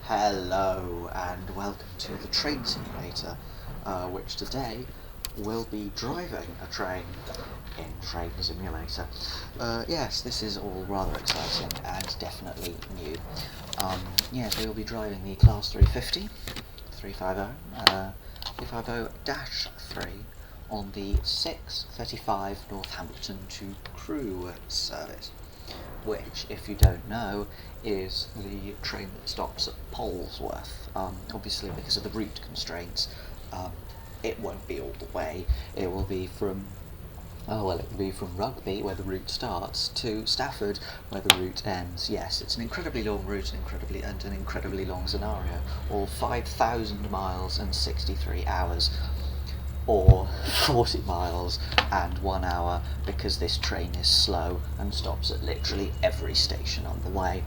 Hello and welcome to the train simulator, which today will be driving a train in Train Simulator. Yes, this is all rather exciting and definitely new. Yes, we will be driving the Class 350, 350-3 on the 6:35 Northampton to Crewe service, which, if you don't know, is the train that stops at Polesworth. Obviously, because of the route constraints, it won't be all the way. It will be from Rugby, where the route starts, to Stafford, where the route ends. Yes, it's an incredibly long route and an incredibly long scenario, all 5,000 miles and 63 hours. Or 40 miles and 1 hour, because this train is slow and stops at literally every station on the way.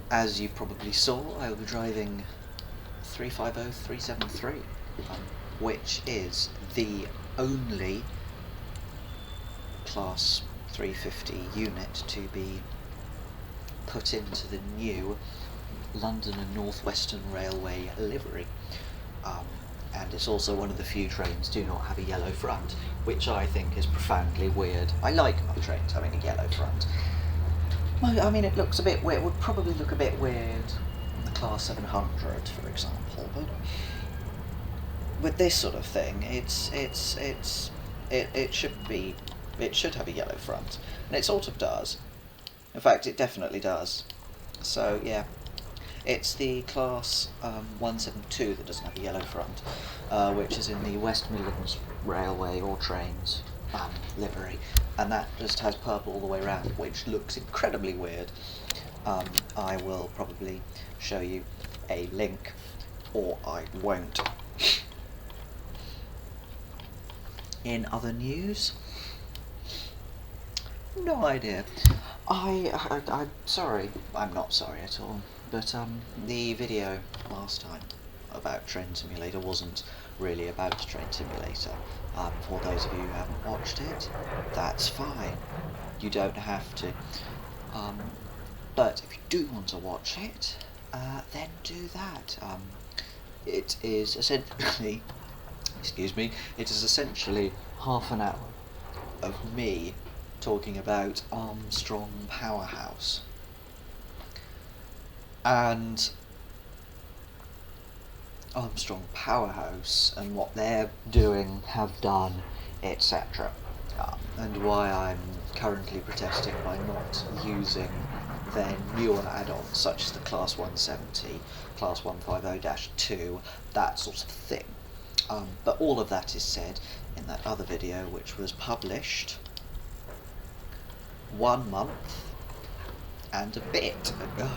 As you probably saw, I will be driving 350-373, which is the only Class 350 unit to be put into the new London NorthWestern Railway livery. And it's also one of the few trains do not have a yellow front, which I think is profoundly weird. I like my trains having a yellow front. I mean, it looks a bit weird. It would probably look a bit weird on the Class 700, for example, but with this sort of thing, it should have a yellow front, and it sort of does. In fact, it definitely does. So yeah. It's the Class 172 that doesn't have a yellow front, which is in the West Midlands Railway or Trains livery, and that just has purple all the way around, which looks incredibly weird. I will probably show you a link, or I won't. In other news, no idea. I'm sorry. I'm not sorry at all. But the video last time about Train Simulator wasn't really about Train Simulator. For those of you who haven't watched it, that's fine. You don't have to. But if you do want to watch it, then do that. It is essentially, it is essentially half an hour of me talking about Armstrong Powerhouse. And Armstrong Powerhouse and what they're doing, have done, etc. And why I'm currently protesting by not using their newer add-ons, such as the Class 170, Class 150-2, that sort of thing. But all of that is said in that other video, which was published 1 month and a bit ago.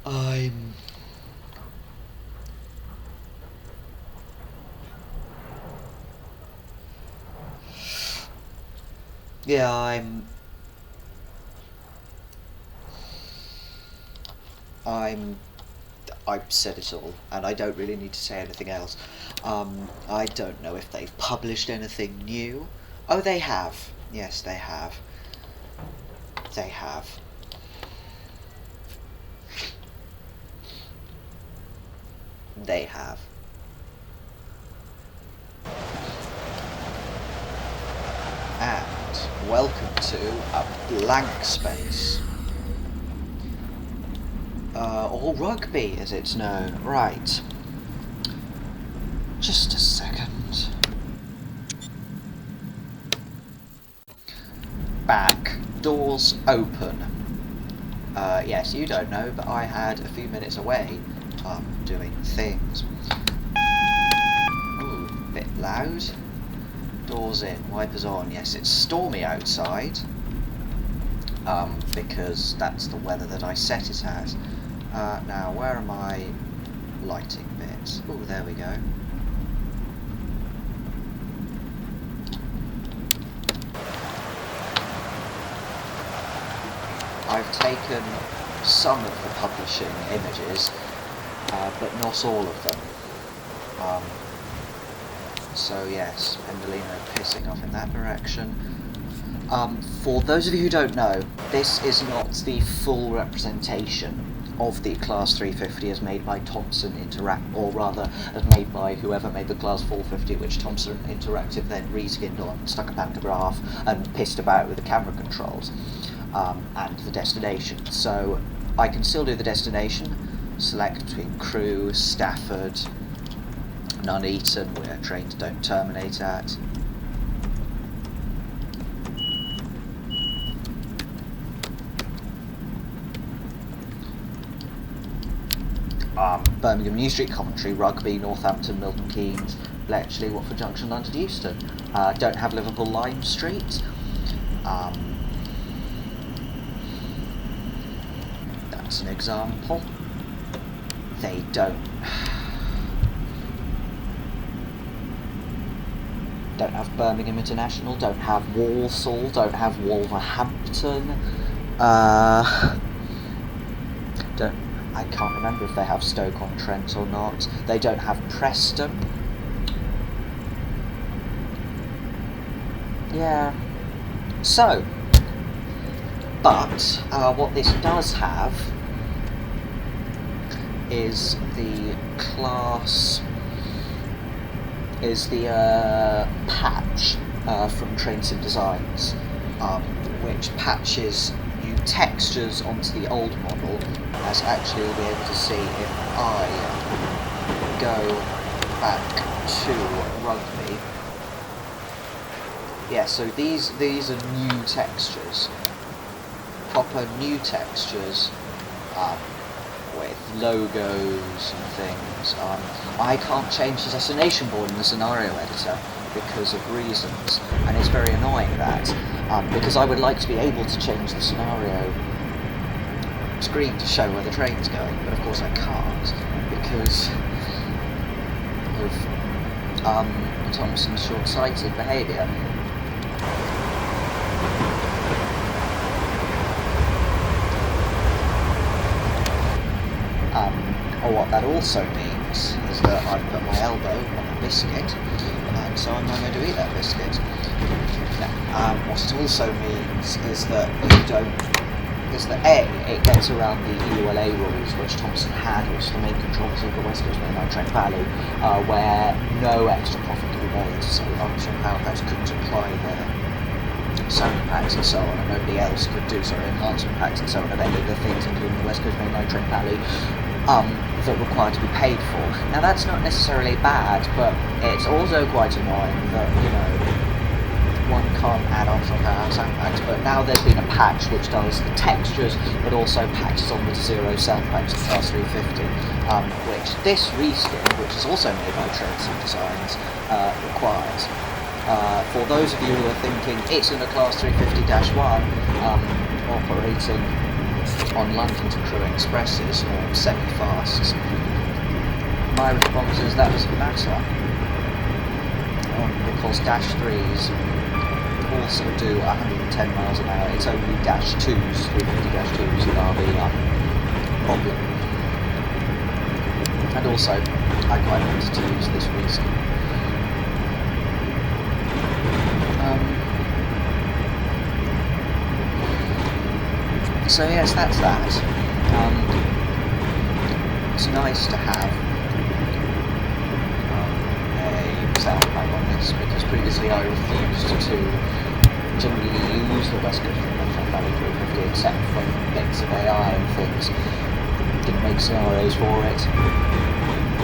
I'm I've said it all, and I don't really need to say anything else. I don't know if they've published anything new. Oh, they have. Yes, they have. They have. They have. And welcome to a blank space. Or Rugby, as it's known. Right. Just a second. Back. Doors open. Yes, you don't know, but I had a few minutes away doing things. Ooh, a bit loud. Doors in, wipers on. Yes, it's stormy outside, because that's the weather that I set it as. Now, where are my lighting bits? Oh, there we go. I've taken some of the publishing images, but not all of them. So yes, Pendolino pissing off in that direction. For those of you who don't know, this is not the full representation of the Class 350 as made by Thomson Interactive, or rather as made by whoever made the Class 450, which Thomson Interactive then reskinned on, stuck a pantograph and pissed about with the camera controls and the destination. So I can still do the destination, select between Crewe, Stafford, Nuneaton, where trains don't terminate at. Birmingham New Street, Coventry, Rugby, Northampton, Milton Keynes, Bletchley, Watford Junction, London Euston. Don't have Liverpool Lime Street. That's an example. They don't have Birmingham International, don't have Walsall, don't have Wolverhampton. I can't remember if they have Stoke-on-Trent or not. They don't have Preston. Yeah. So, but what this does have is the patch from Trainsim Designs, which patches new textures onto the old model, as actually you'll be able to see if I go back to Rugby. Yeah, so these are new textures, proper new textures, with logos and things. I can't change the destination board in the scenario editor because of reasons, and it's very annoying that, because I would like to be able to change the scenario screen to show where the train's going, but of course I can't because of Thomson's short-sighted behaviour. Or what that also means is that I've put my elbow on a biscuit, and so I'm not going to eat that biscuit. Now, what it also means is that it gets around the EULA rules which Thomson had, which the main controls of the West Coast Main Line Trent Valley, where no extra profit could be made, so Armstrong Powerhouse couldn't apply their sound packs and so on, and nobody else could do enhancement packs and so on of any of the things, including the West Coast Main Line Trent Valley, that require to be paid for. Now that's not necessarily bad, but it's also quite annoying that, one can't add Armstrong Powerhouse sound packs, but now there's been a patch which does the textures, but also patches on the zero sound packs of Class 350, which this reskin, which is also made by Trainsim Designs, requires. For those of you who are thinking it's in the Class 350-1, operating on London to Crewe Expresses or semi-fasts, my response is that doesn't matter, because Dash 3s also do 110 miles an hour. It's only Dash 2s, 350-2s that are the problem. And also, I quite wanted to use this reason. So yes, that's that. It's nice to have a sound pack on this, because previously I refused to generally use the West Coast Trent Valley 350 except for bits of AI and things. Didn't make scenarios for it.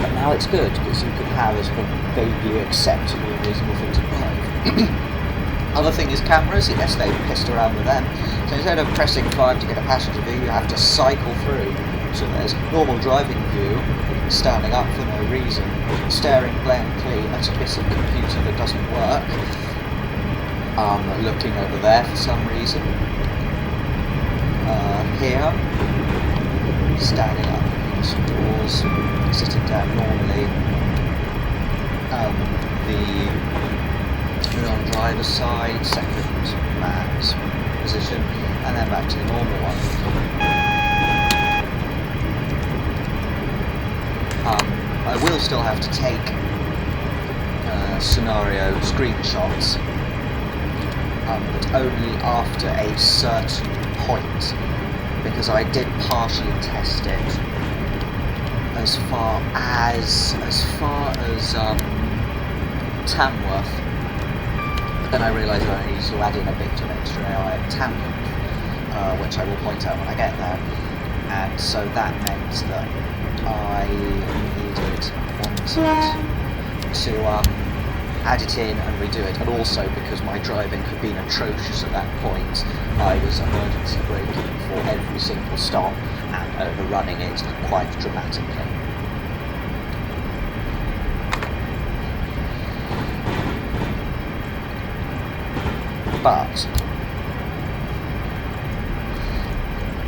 But now it's good, because you can have a sort of vaguely acceptable and reasonable thing to drive. Other thing is cameras. Yes, they've pissed around with them. So instead of pressing 5 to get a passenger view, you have to cycle through. So there's normal driving view, standing up for no reason, staring blankly at a bit of computer that doesn't work, looking over there for some reason, here, standing up in some doors, sitting down normally, on driver's side, second man's position, and then back to the normal one. I will still have to take scenario screenshots but only after a certain point, because I did partially test it as far as Tamworth, but then I realised I need to add in a bit of extra AI at Tamworth, which I will point out when I get there, and so that meant that I wanted to add it in and redo it, and also because my driving had been atrocious at that point, I was emergency braking for every single stop and overrunning it quite dramatically. But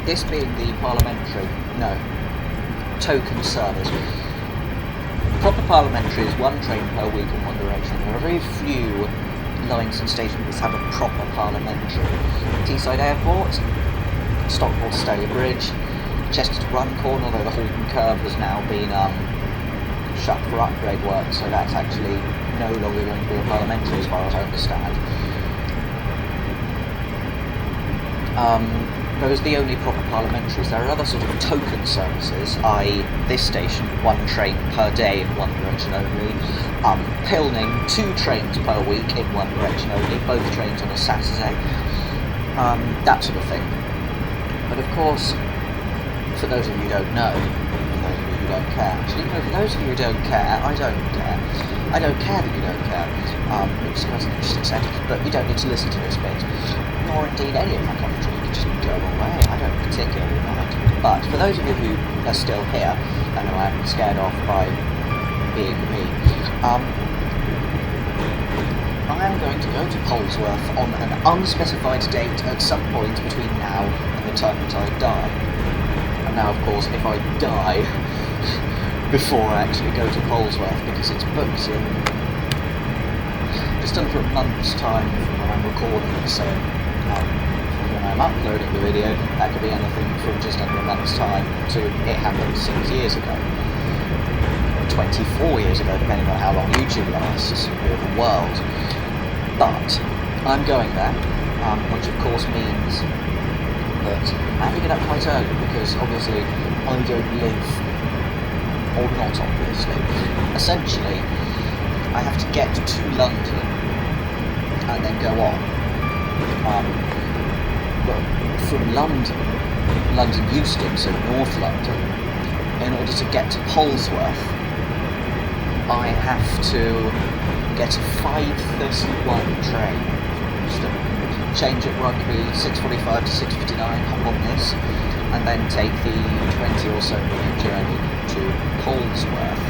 this being the token service, proper parliamentary is one train per week in one direction. There are very few lines and stations that have a proper parliamentary. Teesside Airport, Stockport Staley Bridge, Chester to Runcorn, although the Halton Curve has now been shut for upgrade work, so that's actually no longer going to be a parliamentary as far as I understand. Those are the only proper parliamentaries. There are other sort of token services, i.e. this station, one train per day in one direction only. Pilning, 2 trains per week in one direction only, both trains on a Saturday. That sort of thing. But of course, for those of you who don't know, for those of you who don't care, actually, no, for those of you who don't care, I don't care. I don't care that you don't care, which is quite an interesting sentence, but you don't need to listen to this bit, nor indeed any of my commentary. You can just go away, I don't particularly mind. But for those of you who are still here, and who I haven't scared off by being me, I am going to go to Polesworth on an unspecified date at some point between now and the time that I die. And now, of course, if I die before I actually go to Polesworth, because it's booked in just under a month's time from when I'm recording, so from when I'm uploading the video, that could be anything from just under a month's time to it happened 6 years ago, 24 years ago, depending on how long YouTube lasts, or the world. But I'm going there, which of course means that I have to get up quite early, because obviously I don't live, or not obviously, essentially I have to get to London and then go on. But from London Euston, so North London, in order to get to Polesworth, I have to get a 5:31 train from Euston, change at Rugby 6:45 to 6:59, hop on this, and then take the 20 or so minute journey to Polesworth.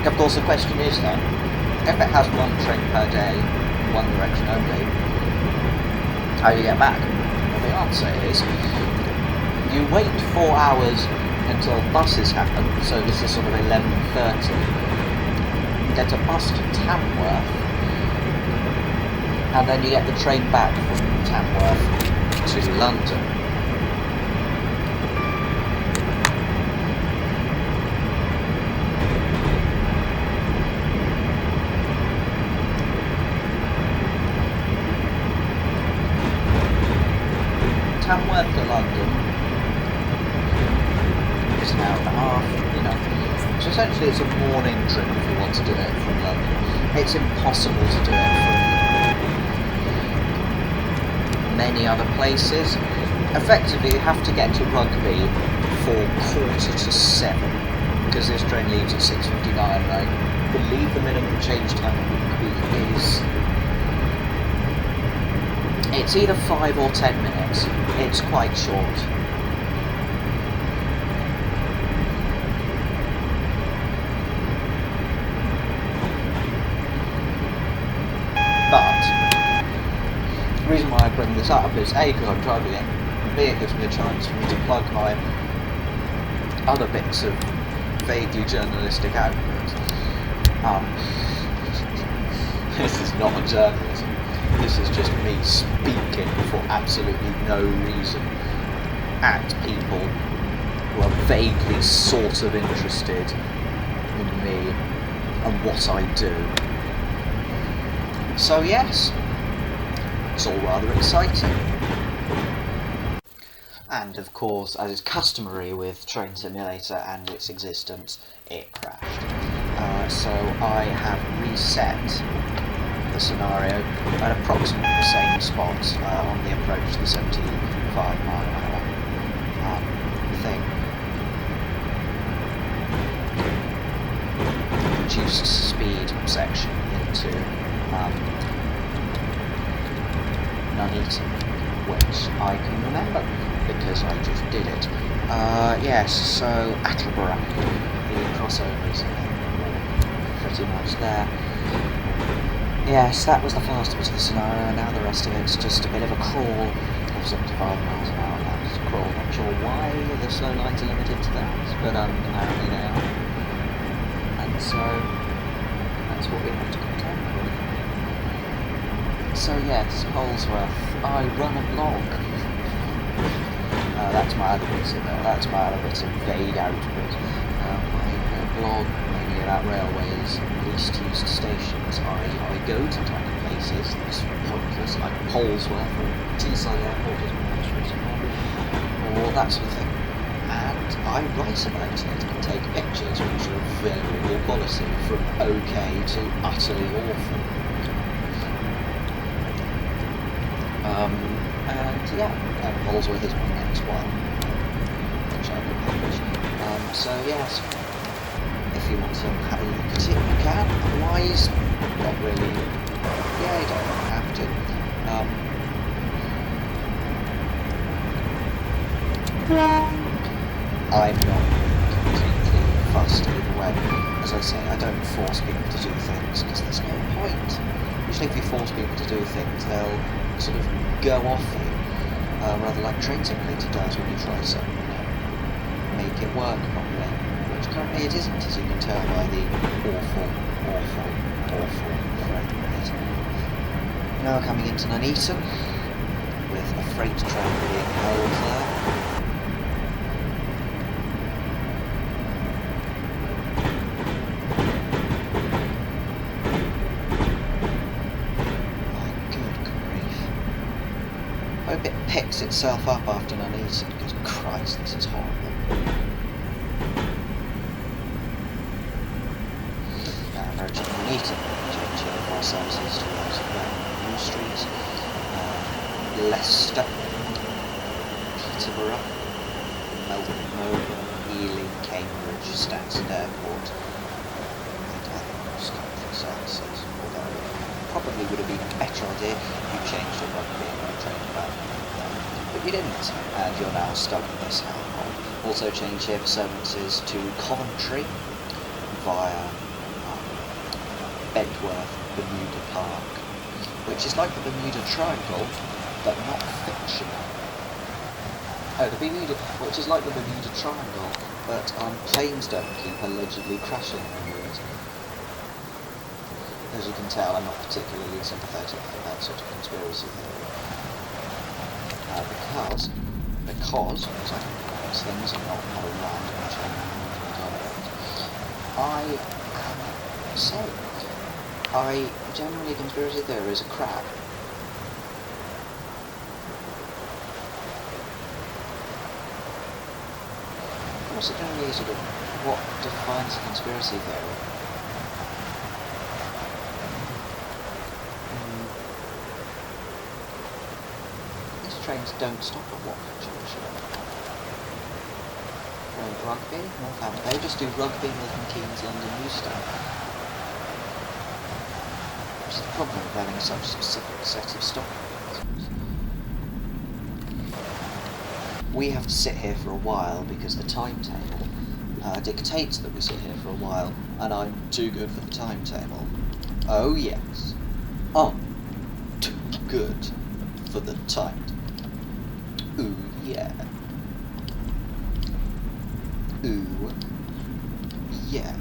Of course, the question is then, if it has one train per day, one direction only, how do you get back? Well, the answer is, you wait 4 hours until buses happen, so this is sort of 11:30. Get a bus to Tamworth, and then you get the train back from Tamworth to London. Tamworth to London is an hour and a half, you know. So essentially it's a morning trip if you want to do it from London. It's impossible to do it from many other places. Effectively you have to get to Rugby for 6:45, because this train leaves at 6:59, and I believe the minimum change time at Rugby is... it's either 5 or 10 minutes. It's quite short. But the reason why I bring this up is A, because I'm driving it, and B, it gives me a chance for me to plug my other bits of vaguely journalistic output. This is not a journalism. This is just me speaking for absolutely no reason at people who are vaguely sort of interested in me and what I do. So yes, it's all rather exciting. And of course, as is customary with Train Simulator and its existence, it crashed. So I have reset the scenario at approximately the same spot on the approach to the 75-mile-an-hour thing. Reduced speed section into Nuneaton, which I can remember because I just did it. Yes, so Attleborough, the crossovers, pretty much there. Yes, that was the fast bit of the scenario, and now the rest of it's just a bit of a crawl of 75 miles an hour. That's a crawl. Not sure why the slow lines are limited to that, but apparently they are. And so that's what we have to contend with. So yes, Polesworth. I run a blog. That's my other bit of vague output. My blog mainly about railways, least used stations. I go to tiny places that's pointless, like Polesworth or Teesside Airport as well, or that sort of thing. And I write about it and take pictures which are of variable quality, from okay to utterly awful. And yeah, Polesworth is my next one, which I will publish. So yes, if you want to have a look at it, you can. Otherwise, not really. Yeah, you don't have to. I'm not completely fussed either way. As I say, I don't force people to do things because there's no point. Usually, if you force people to do things, they'll sort of go off you. Rather like Train Simulator does when you try to make it work properly, which currently it isn't, as you can tell by the awful frame rate. Now coming into Nuneaton, with a freight train being held there. I hope it picks itself up after Nuneaton, because Christ, this is horrible. Now approaching Nuneaton, change here for services towards New Street, Leicester, Peterborough, Melbourne, Ealing, Cambridge, Stafford Airport, and other country services. Although it probably would have been a better idea if you changed to Rugby and train back there. But you didn't, and you're now stuck in this hellhole. Also change here for services to Coventry via Bedworth, Bermuda Park, which is like the Bermuda Triangle, but not fictional. Oh, the Bermuda, which is like the Bermuda Triangle, but planes don't keep allegedly crashing over it. As you can tell, I'm not particularly sympathetic for that sort of conspiracy theory. Because, as I can pronounce things and not have a random chain I generally conspiracy theories are crap. What's generally sort of what defines a conspiracy theory? Trains don't stop at Watford Junction. Rugby, Northampton. They just do Rugby, Milton Keynes, London Euston. Which is the problem with having such a specific set of stopping points. We have to sit here for a while because the timetable dictates that we sit here for a while, and I'm too good for the timetable. Oh yes, I'm too good for the timetable. Ooh, yeah. Ooh, yeah.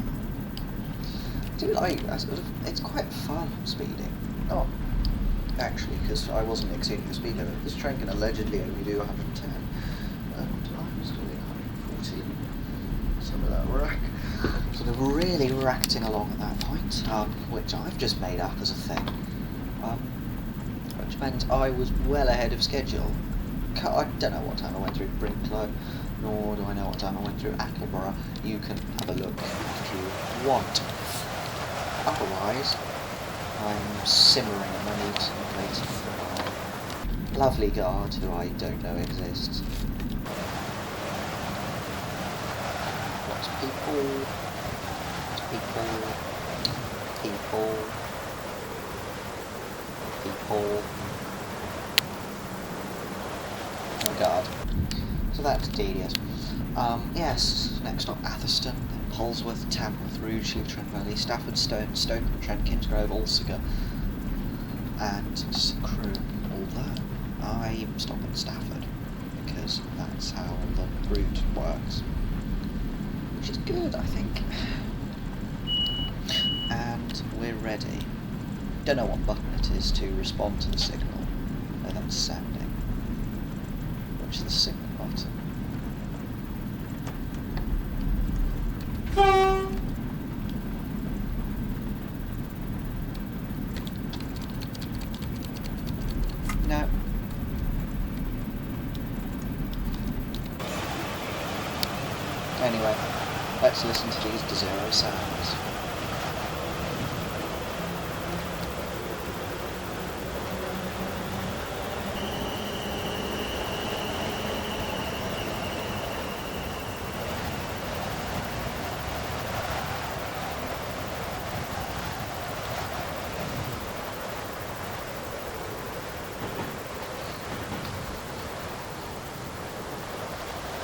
I do like that sort of, it's quite fun speeding. Not actually, because I wasn't exceeding the speed limit. This train can allegedly only do 110, and I'm still doing actually some of that rack sort of really racting along at that point, which I've just made up as a thing, which meant I was well ahead of schedule. I don't know what time I went through Brinklow, nor do I know what time I went through Attleborough. You can have a look if you want. Otherwise, I'm simmering and I need some waiting for my lovely guard, who I don't know exists. What's people? Oh god. So that's tedious. Yes, next stop Atherstone, then Polesworth, Tamworth, Rugeley, Trent Valley, Stafford, Stoke-on-Trent, Kingsgrove, Alsager, and Crewe. Although I stop at Stafford because that's how the route works, which is good, I think. And we're ready. Don't know what button it is to respond to the signal. No, that's sending. Which is the signal button? No. Anyway, let's listen to these zero sounds.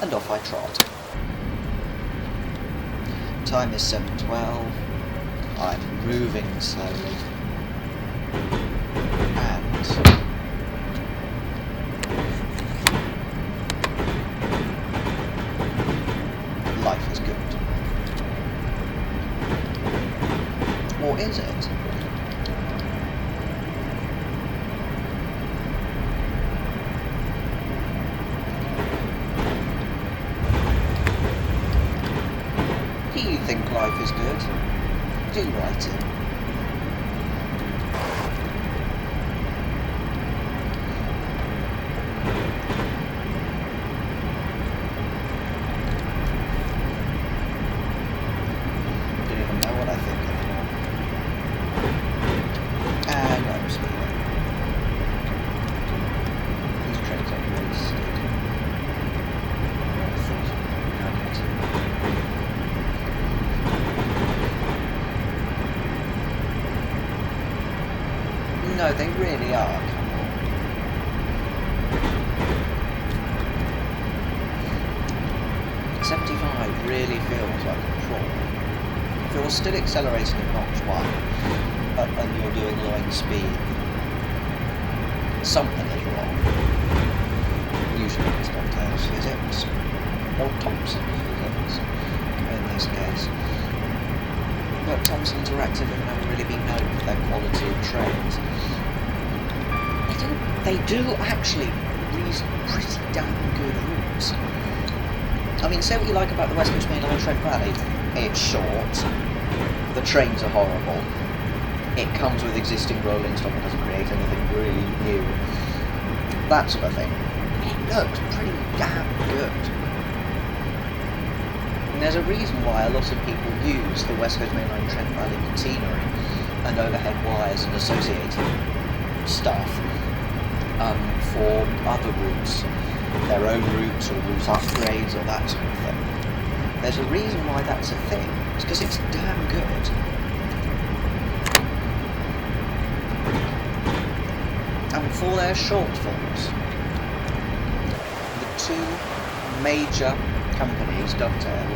And off I trot. Time is 7:12. I'm moving slowly. And life is good. Or is it? Do you think life is good? Do write it. Don't even know what I think anymore. And I'm speeding. These trains are wasted. I thought I had it. No, they really are. Come on. .75 really feels like a crawl. If you're still accelerating at Mach 1 and you're doing line speed, something is wrong. Usually it's Dovetail's physics, or Thompson's physics in this case. But Thomson Interactive have never really been known for their quality of trains. They do actually reason pretty damn good routes. I mean, say what you like about the West Coast Main Line Trent Valley, it's short, the trains are horrible, it comes with existing rolling stock and doesn't create anything really new, that sort of thing. It looks pretty damn good. And there's a reason why a lot of people use the West Coast Main Line Trent Valley catenary and overhead wires and associated stuff for other routes, their own routes or route upgrades or that sort of thing. There's a reason why that's a thing. It's because it's damn good. And for their shortfalls, the two major companies, Dovetail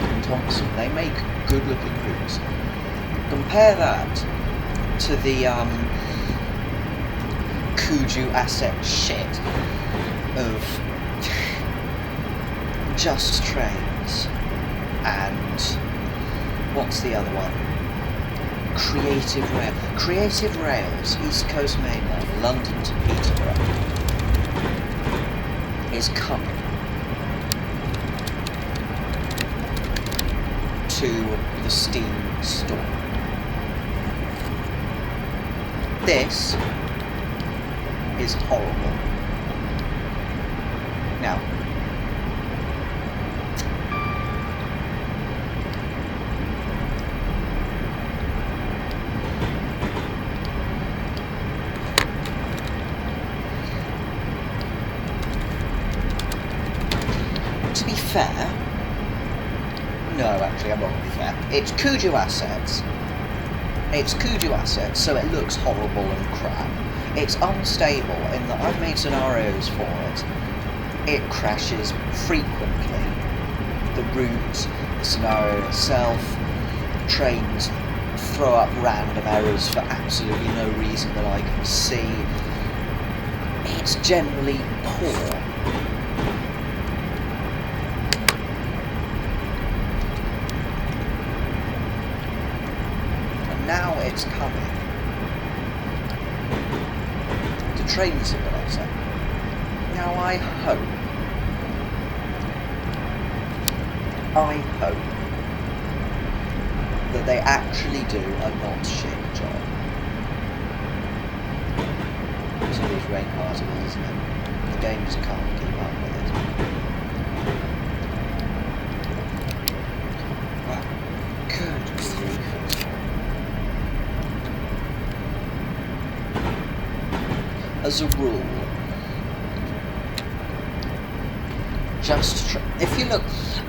and Thomson, they make good-looking routes. Compare that to the Kuju asset shit of Just Trains and what's the other one? Creative Rails, East Coast Main Line, London to Peterborough is coming. to the steam store. This is horrible. Now, to be fair, no, actually, I'm not going to be fair. It's Kuju assets. It's Kuju assets, so it looks horrible and crap. It's unstable in that I've made scenarios for it. It crashes frequently. The route, the scenario itself, trains throw up random errors for absolutely no reason that I can see. It's generally poor. Now it's coming. The train simulator. Now I hope that they actually do a not shit job. It's all these rain particles, isn't it? The game just can't keep up with it. Well, good grief. As a rule, if you look,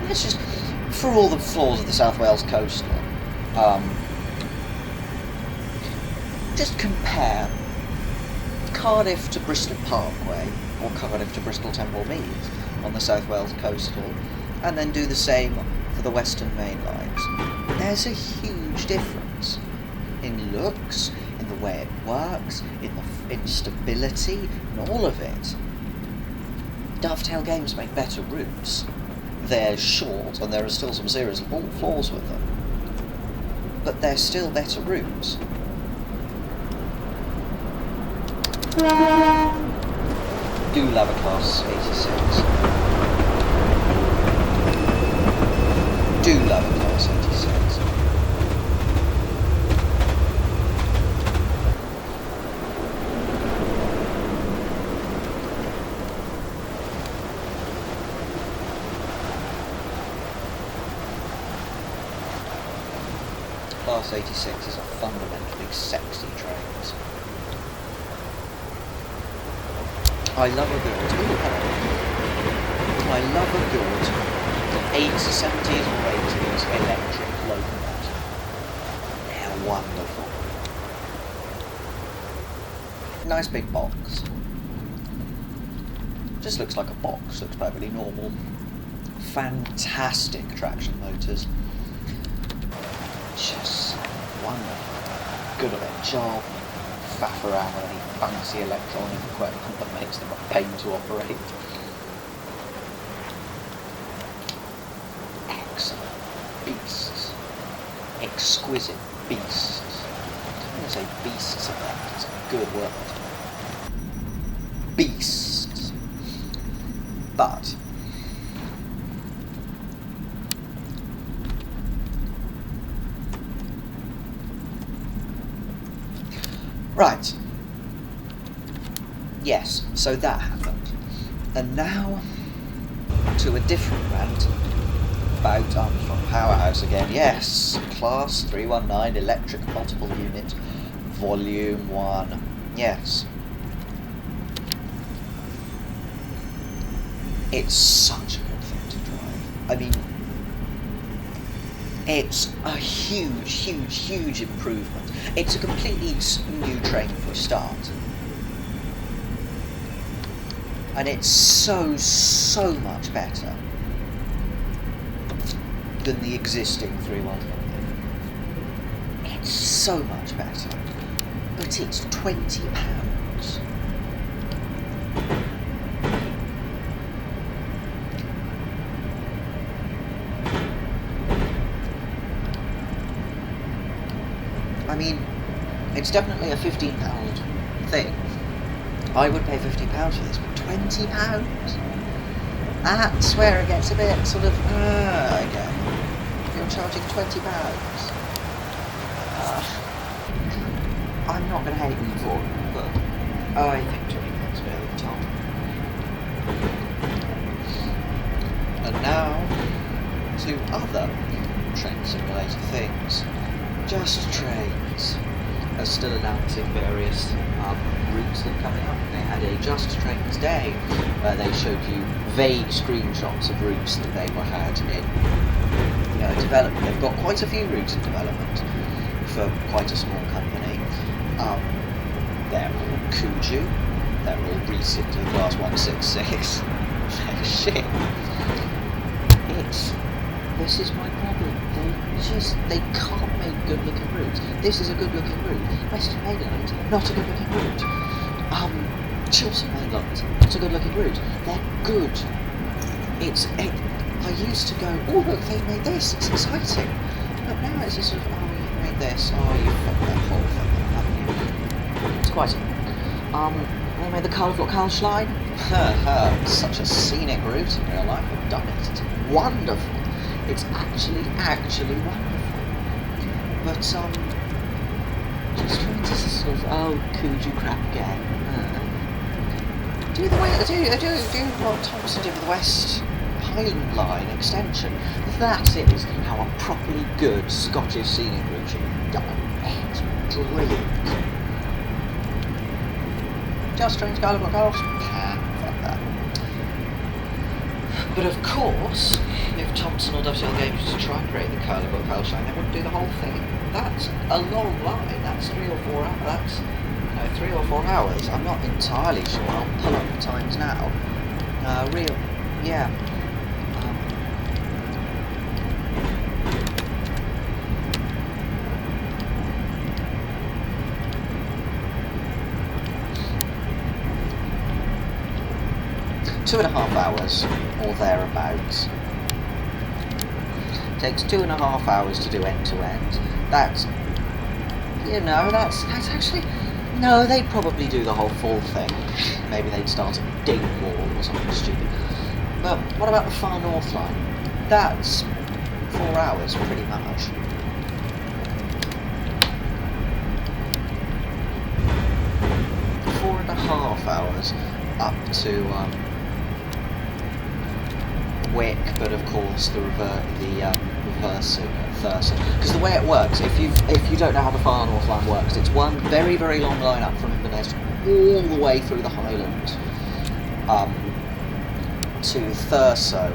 let's just, for all the flaws of the South Wales coastal, just compare Cardiff to Bristol Parkway or Cardiff to Bristol Temple Meads on the South Wales coastal, and then do the same for the Western Main Lines. There's a huge difference in looks, in the way it works, in stability, and all of it. Dovetail games make better routes. They're short, and there are still some serious flaws with them, but they're still better routes. Do love a Class 86. Do love a Class 86. Class 86 is a fundamentally sexy train. I love a good. I love a good 70s or 80s electric locomotive. They're wonderful. Nice big box. Just looks like a box. Looks perfectly normal. Fantastic traction motors. Just wonderful. Good at their job. Faff around with any fancy electronic equipment that makes them a pain to operate. Excellent beasts. Exquisite beasts. I'm going to say beasts of that. It's a good word. Beasts. But right. Yes, so that happened. And now to a different rant about Armstrong Powerhouse again. Yes, Class 319 Electric Multiple Unit, Volume 1. Yes. It's such a good thing to drive. I mean, it's a huge improvement. It's a completely new train for a start. And it's so much better than the existing 319. It's so much better. But it's £20. I mean, it's definitely a £15 thing. I would pay £50 for this, but £20? That's where it gets a bit sort of, again. I'm charging £20. I'm not going to hate them for it, but I think £20 is over the top. And now to other train simulator things. Just Trains are still announcing various routes that are coming up. They had a Just Trains Day where they showed you vague screenshots of routes that they had in development. They've got quite a few routes in development for quite a small company. They're all Kuju. They're all racing to the Class 166. Shit. This is my problem. They can't make good looking routes. This is a good looking route. Western Mainland, not a good looking route. Chiltern Mainland, not a good looking route. They're good. I used to go, oh look, they've made this, it's exciting. But now it's just sort of, oh, you've made this, oh, you've fucked that whole thing, haven't you? It's quite they made the Karlsruhe line. Such a scenic route in real life. I've done it. It's wonderful. It's actually wonderful. But Just Trains is sort of Kuju crap again. Do what Thompson did with the West Highland Line extension. That is how a properly good Scottish scenic route should be done. It's brilliant. Just Trains, Karlsruhe, fuck that. But of course, if Thompson or WTL Games was to try and create the Karlsruhe line, they wouldn't do the whole thing. That's a long line. That's 3 or 4 hours. That's 3 or 4 hours. I'm not entirely sure. I'll pull up the times now. Yeah. 2.5 hours or thereabouts. Takes 2.5 hours to do end to end. That's actually, no, they'd probably do the whole full thing. Maybe they'd start at Dingwall or something stupid. But what about the Far North Line? That's 4 hours pretty much. Four and a half hours up to Wick, but of course the reversing at Thursday. Because the way it works, if you don't know how the Far North Line works, it's one very, very long line up from Inverness all the way through the Highlands to Thurso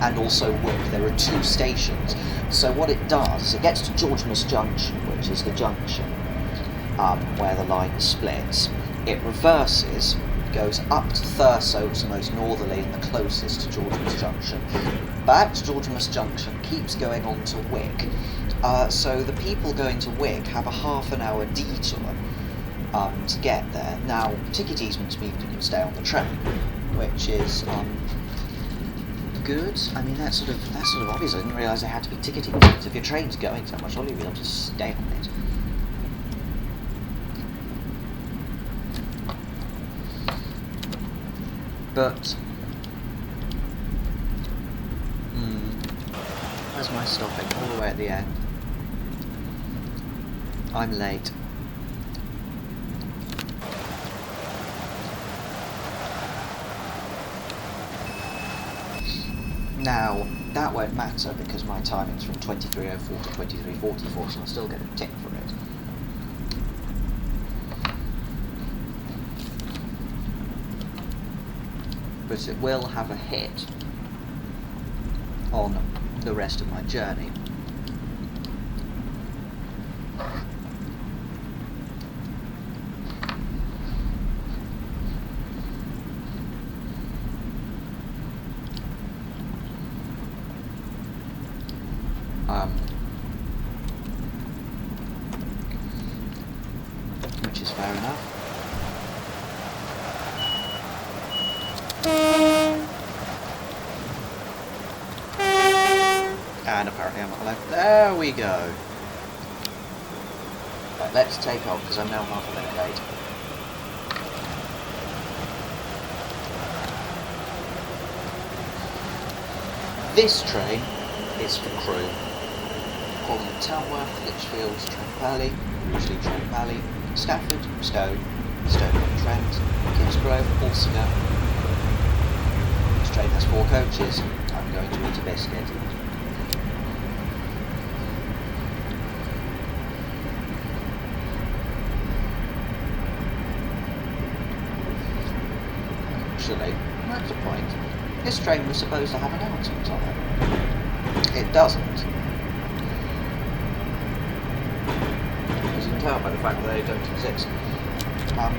and also Wick. There are 2 stations. So what it does is it gets to Georgemas Junction, which is the junction where the line splits. It reverses, goes up to Thurso, which is the most northerly and the closest to Georgemas Junction. Back to Georgemas Junction, keeps going on to Wick. So the people going to Wick have a half an hour detour to get there. Now, ticket easements mean you can stay on the train, which is good. I mean, that's sort of obvious. I didn't realise there had to be ticket easements. If your train's going so much, all you'll be able to stay on it. But where's my stopping? All the way at the end. I'm late. Now, that won't matter because my timing's from 23:04 to 23:44, so I'll still get a tick for it. But it will have a hit on the rest of my journey. Which is fair enough. And apparently I'm not allowed. There we go. Right, let's take off because I'm now half a minute late. This train is for crew. calling at Tamworth, Lichfield, Trent Valley, usually Trent Valley, Stafford, Stowe, Stoke-on-Trent, Kingsgrove, Alsinger. This train has 4 coaches. I'm going to eat a biscuit. Actually, that's the point. This train was supposed to have announcements on it. It doesn't. As you can tell by the fact that they don't exist. No,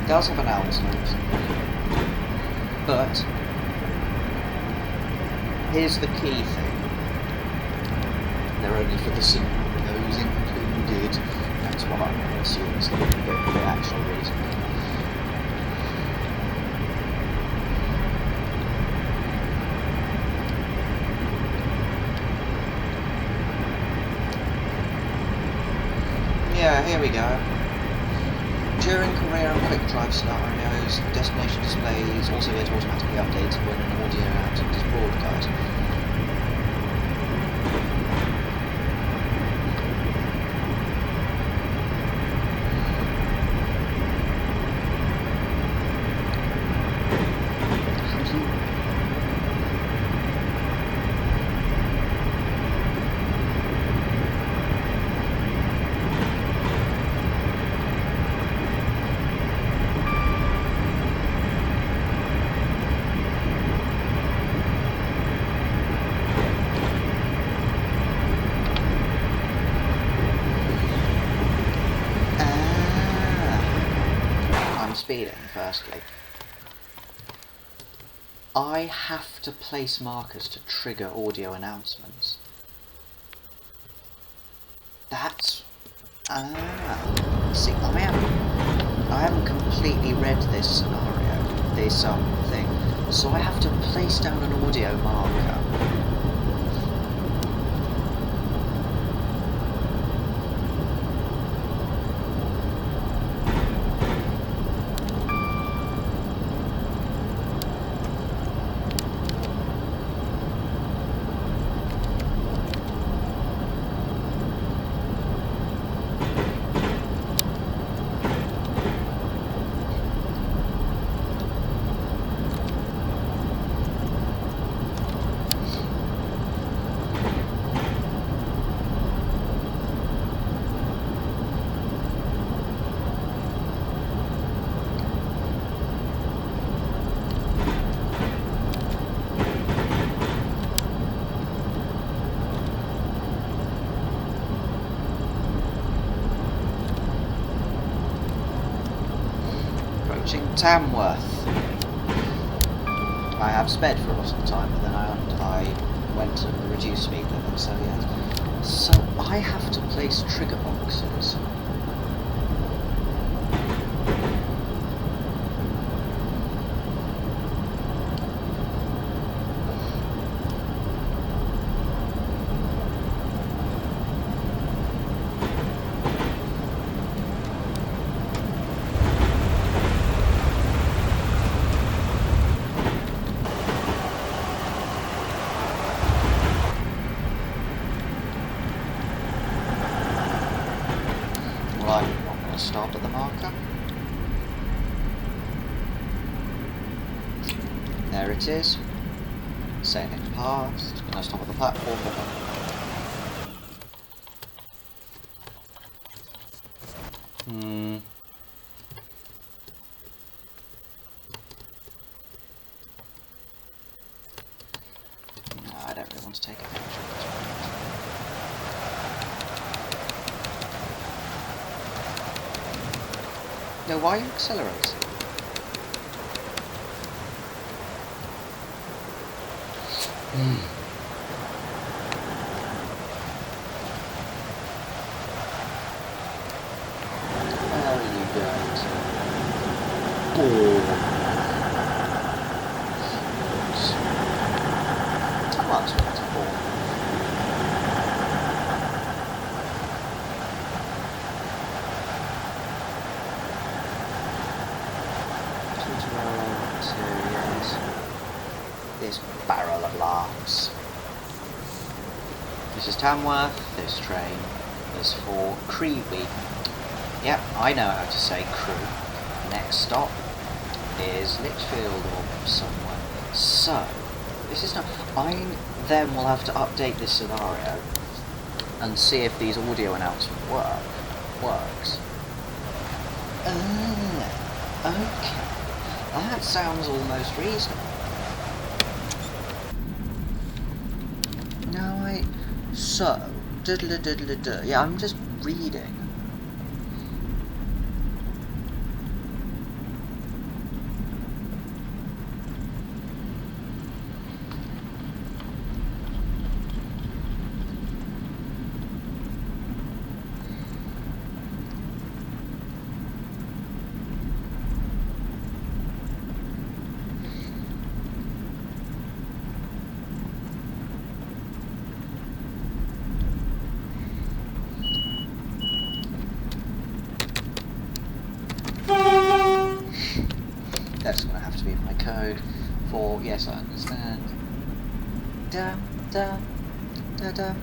it does have announcements. But here's the key thing. They're only for the scenarios included. That's what I'm going to assume is the actual reason. Yeah, here we go. During career and quick drive scenarios, destination displays also get automatically updated when an audio announcement is broadcast. Speeding, firstly. I have to place markers to trigger audio announcements. That's... see, I haven't completely read this scenario, this thing, so I have to place down an audio marker. Tamworth. I have sped for a lot of the time, but then I went to the reduced speed limit, so yeah. So I have to place trigger boxes. Stop at the marker. There it is. Sailing past. Can I stop at the platform? No, I don't really want to take a picture. No, why are you accelerating? Where are you going to? How much was it for? marks. This is Tamworth, this train is for Crewe. Yep, I know how to say crew. Next stop is Litchfield or somewhere. So, this is not... I then will have to update this scenario and see if these audio announcement works. Okay. That sounds almost reasonable. So, diddle-a-diddle-a-duh. Yeah, I'm just reading. That's going to have to be my code for, yes, I understand. Da, da, da, da.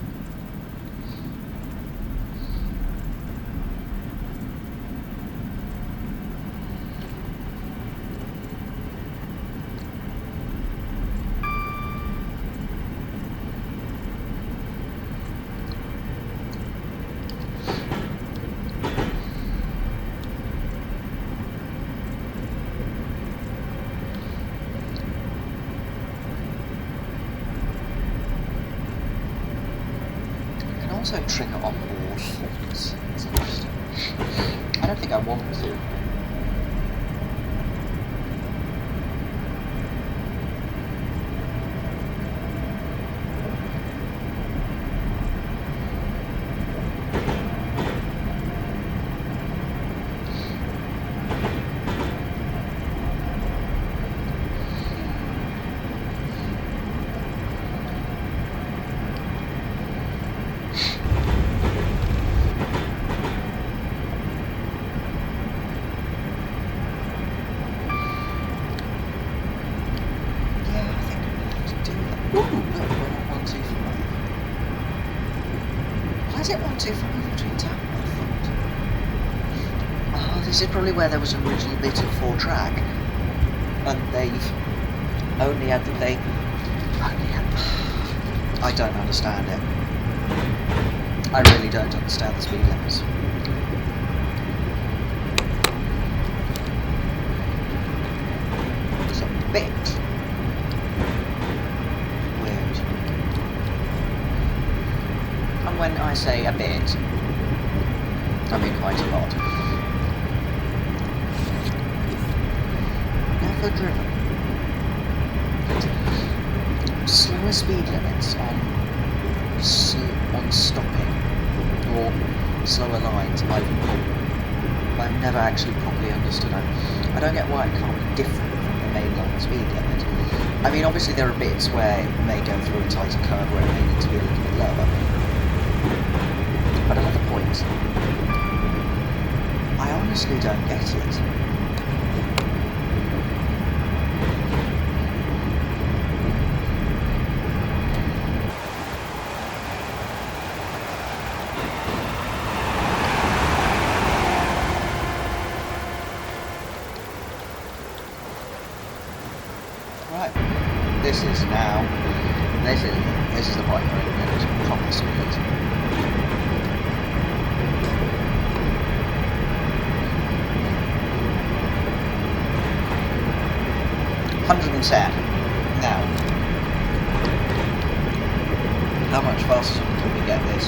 Also trigger on board faults. It's interesting. I don't think I want to. This is probably where there was an original bit of 4-track, and they've only had the I don't understand it. I really don't understand the speed limits. It's a bit weird. And when I say a bit, I mean quite a lot. Never driven. Slower speed limits on stopping or slower lines I've never actually properly understood. I don't get why it can't be different from the main line speed limit. I mean, obviously there are bits where it may go through a tighter curve where it may need to be a little bit lower. But at other points, I honestly don't get it. This is the point where it goes proper speed. Now, how much faster can we get this?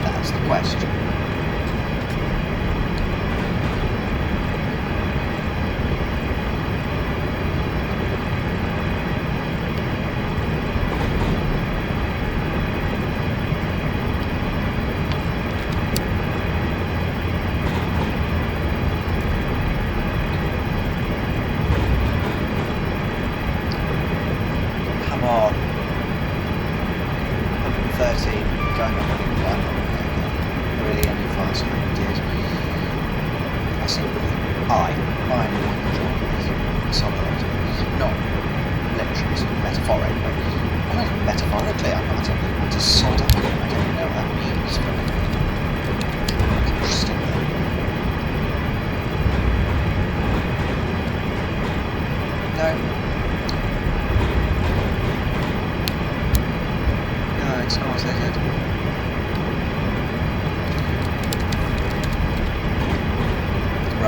That's the question.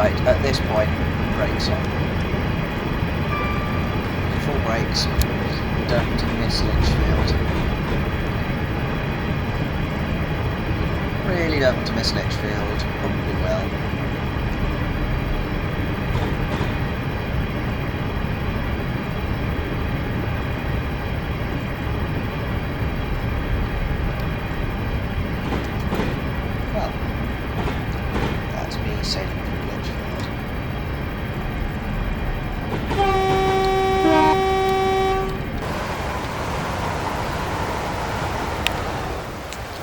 Right, at this point, brakes on. Full brakes. Don't miss Lichfield. Really don't want to miss Lichfield. Probably will. Well, that's me sailing through Lichfield.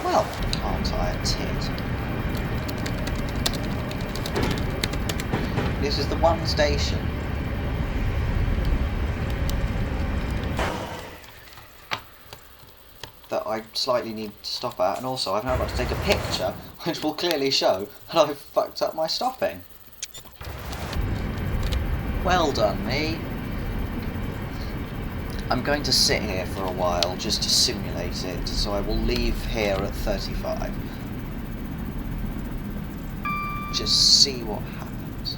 Well, aren't I a tit? This is the one station that I slightly need to stop at, and also I've now got to take a picture which will clearly show that I've fucked up my stopping. Well done, me. I'm going to sit here for a while just to simulate it, so I will leave here at 35. Just see what happens.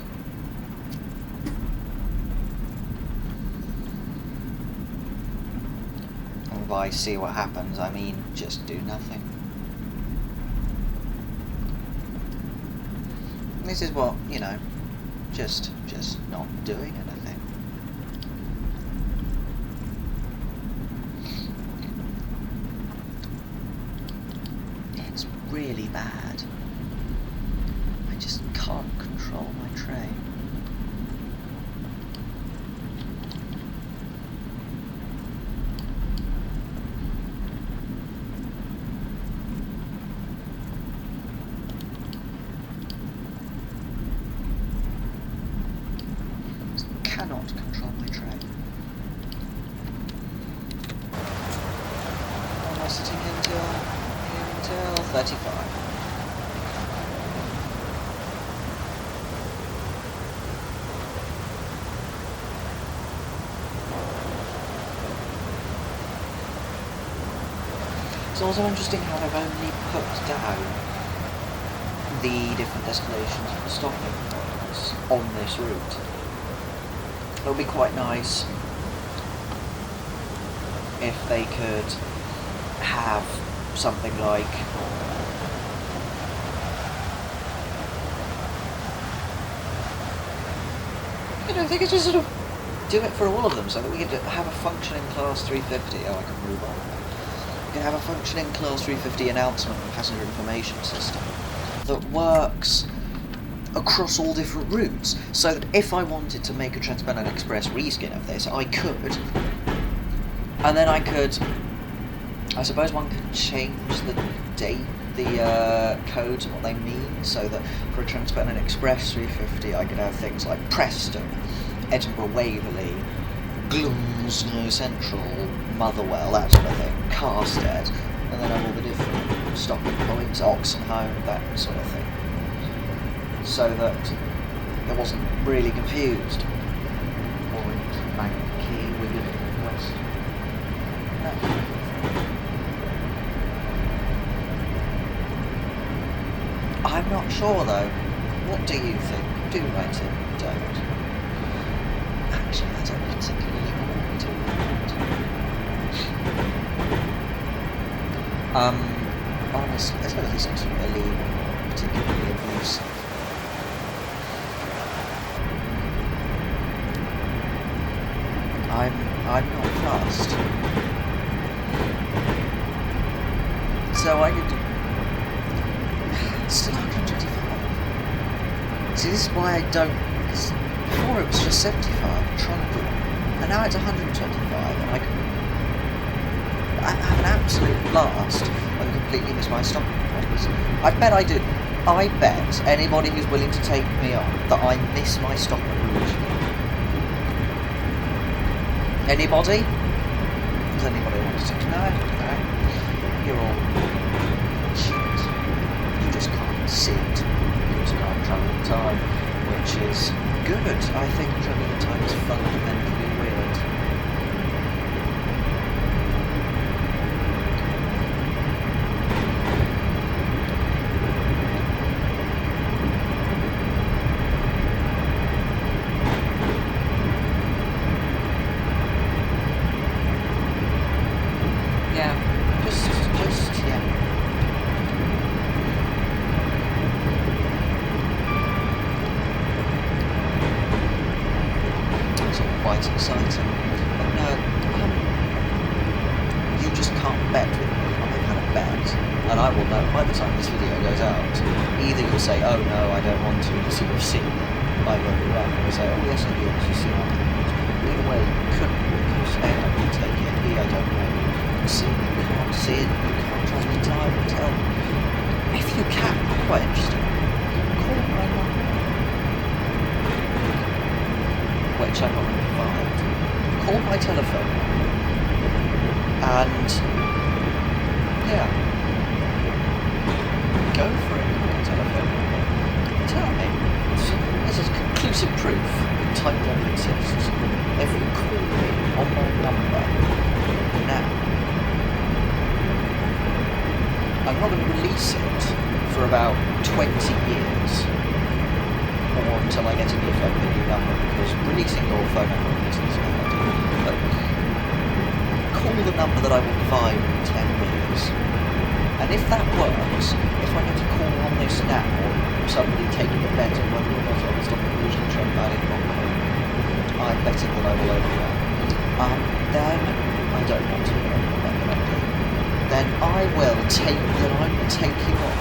And by see what happens, I mean just do nothing. This is what, you know, just not doing anything. It's really bad. I just can't control my train. Cannot control my train. Am I sitting until 35? It's also interesting how I've only put down the different destinations and stopping points on this route. It'll be quite nice if they could have something like they could just sort of do it for all of them so that we could have a functioning Class 350. Oh, I can move on. We can have a functioning Class 350 announcement and passenger information system that works across all different routes, so that if I wanted to make a Trans-Pennine Express reskin of this, I could. And then I could, I suppose one could change the date, the codes and what they mean, so that for a Trans-Pennine Express 350 I could have things like Preston, Edinburgh Waverley, Glumsnow Central, Motherwell, that sort of thing, Carstead, and then have all the different stopping points, Oxenholme, that sort of thing, so that I wasn't really confused. Orient, Mankey, Wigan, West. No. I'm not sure though. What do you think? Do write it, don't. Actually, I don't particularly want to write. Honestly, as though this isn't really particularly abusive. I'm not fast. So I could do... Still 125. See, this is why I don't... Because before it was just 75, Trundle, and now it's 125, and I have an absolute blast and completely miss my stopping points. I bet I do. I bet anybody who's willing to take me on that I miss my stop at Rouge. Anybody? Does anybody want to take? No? No. You're all shit. You just can't see it. You just can't travel in time, which is good. I think travelling in time is fundamentally weird. that's exciting. But no, you just can't bet with me. I've had a bet, and I will know by the time this video goes out. Either you'll say, oh no, I don't want to, because you've seen my rugby run, or you'll say, oh yes I do, because you've seen my rugby. Either way, you couldn't, because A, I won't take it, B, I don't know. C, you can't see it, you can't travel in time and tell. If you can, quite interesting, call my number, which I'm not going to find. Call my telephone number, and yeah, go for it. Call my telephone number. Tell me. This is conclusive proof that time travel exists. If you call me on my number now, I'm not going to release it for about 20 years, or until I get a new phone with a new number, because releasing your phone number is a bad idea. But call the number that I will provide in 10 years. And if that works, if I get a call on this now, somebody taking a bet on whether or not I will stop the illusion train bad in Hong Kong, I'm betting that I will overrun. Then I don't want to bet that I do. Then I will take you on.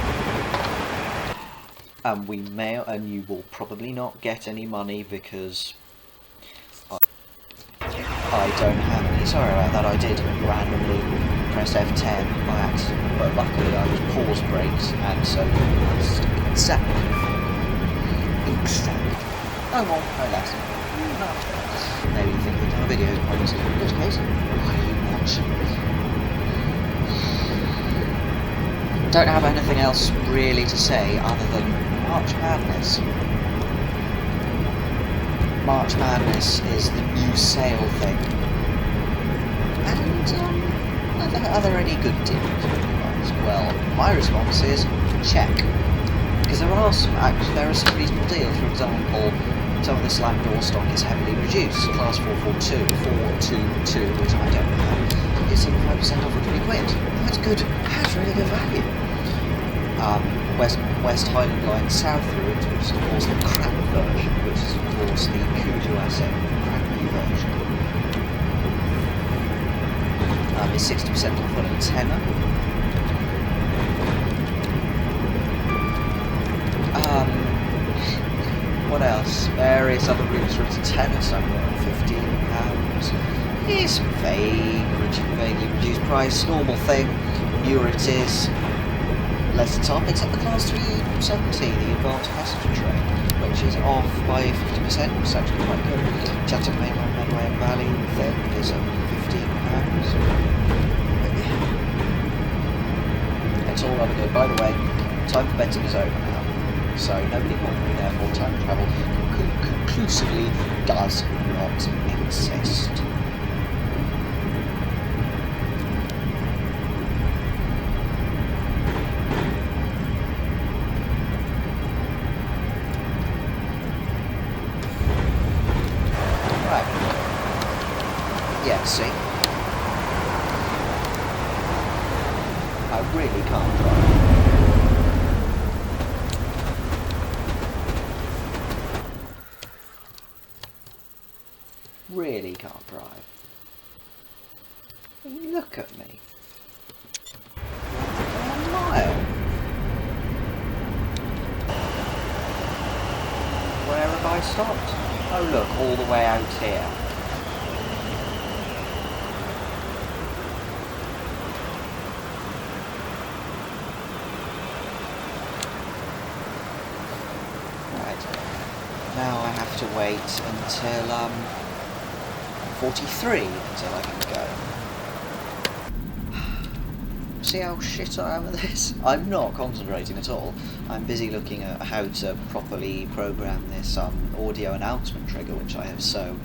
And we may, and you will probably not get any money because I don't have any. Sorry about that, I did randomly press F10 by accident, but luckily I was pause brakes, and so that's exactly. No more, no less. Maybe you think that our video is pointless, in which case, why are you watching? Don't have anything else really to say other than March Madness. March Madness is the new sale thing. And are there any good deals? Well, my response is check. Because there are some reasonable deals. For example, some of the slack door stock is heavily reduced. Class 422, which I don't have, is 75% off for £20. That's good. That's really good value. West Highland Line South route, which is of course the crap version, which is of course the Kudu asset crappy version, is 60% off on a tenner. What else? Various other routes are at a tenner, somewhere at £15. It's vaguely reduced price, normal thing. Newer it is, less top, except the class 370, the advanced passenger train, which is off by 50%, which is actually quite good. Chatham Mainline Medway and Valley thing is £15. It's all rather good. By the way, time for betting is over now, so nobody will be, therefore time travel conclusively does not exist. Yeah, see? I really can't drive. Really can't drive. Look at me. A mile. Where have I stopped? Oh look, all the way out here. Now I have to wait until 43 until I can go. See how shit I am at this? I'm not concentrating at all. I'm busy looking at how to properly program this audio announcement trigger, which I have so